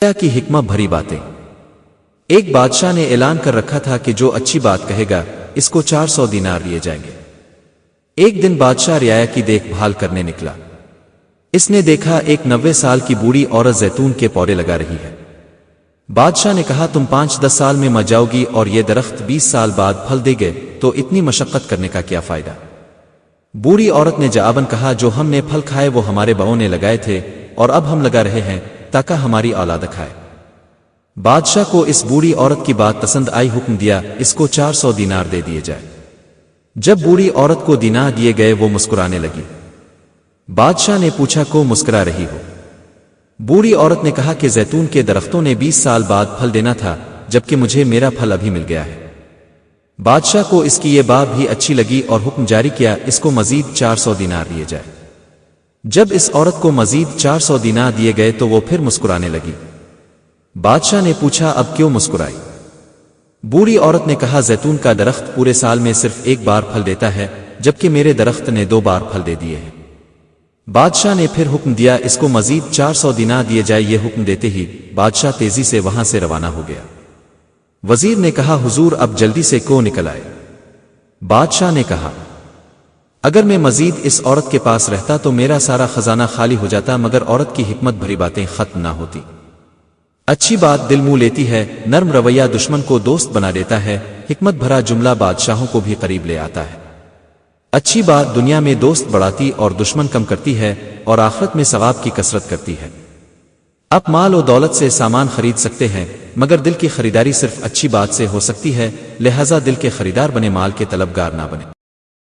کی حکمت بھری باتیں۔ ایک بادشاہ نے اعلان کر رکھا تھا کہ جو اچھی بات کہے گا اس کو 400 دینار دیے جائیں گے۔ ایک دن بادشاہ رعایا کی دیکھ بھال کرنے نکلا۔ اس نے دیکھا ایک 90 سال کی بوڑھی عورت زیتون کے پودے لگا رہی ہے۔ بادشاہ نے کہا تم 5-10 سال میں مر جاؤ گی اور یہ درخت 20 سال بعد پھل دے گے، تو اتنی مشقت کرنے کا کیا فائدہ؟ بوڑھی عورت نے جواباً کہا جو ہم نے پھل کھائے وہ ہمارے باؤں نے لگائے تھے اور اب ہم لگا رہے ہیں تاکہ ہماری اولاد کھائے۔ بادشاہ کو اس بوڑھی عورت کی بات پسند آئی، حکم دیا اس کو 400 دینار دے دیے جائے۔ جب بوڑھی عورت کو دینار دیے گئے وہ مسکرانے لگی۔ بادشاہ نے پوچھا کو مسکرا رہی ہو؟ بوڑھی عورت نے کہا کہ زیتون کے درختوں نے 20 سال بعد پھل دینا تھا جبکہ مجھے میرا پھل ابھی مل گیا ہے۔ بادشاہ کو اس کی یہ بات بھی اچھی لگی اور حکم جاری کیا اس کو مزید 400 دینار دیے جائے۔ جب اس عورت کو مزید 400 دینار دیے گئے تو وہ پھر مسکرانے لگی۔ بادشاہ نے پوچھا اب کیوں مسکرائی؟ بوڑھی عورت نے کہا زیتون کا درخت پورے سال میں صرف ایک بار پھل دیتا ہے جبکہ میرے درخت نے 2 بار پھل دے دیے ہیں۔ بادشاہ نے پھر حکم دیا اس کو مزید 400 دینار دیے جائے۔ یہ حکم دیتے ہی بادشاہ تیزی سے وہاں سے روانہ ہو گیا۔ وزیر نے کہا حضور اب جلدی سے کو نکل آئے۔ بادشاہ نے کہا اگر میں مزید اس عورت کے پاس رہتا تو میرا سارا خزانہ خالی ہو جاتا، مگر عورت کی حکمت بھری باتیں ختم نہ ہوتی۔ اچھی بات دل منہ لیتی ہے، نرم رویہ دشمن کو دوست بنا دیتا ہے، حکمت بھرا جملہ بادشاہوں کو بھی قریب لے آتا ہے۔ اچھی بات دنیا میں دوست بڑھاتی اور دشمن کم کرتی ہے اور آخرت میں ثواب کی کثرت کرتی ہے۔ آپ مال و دولت سے سامان خرید سکتے ہیں مگر دل کی خریداری صرف اچھی بات سے ہو سکتی ہے، لہذا دل کے خریدار بنے، مال کے طلبگار نہ بنے۔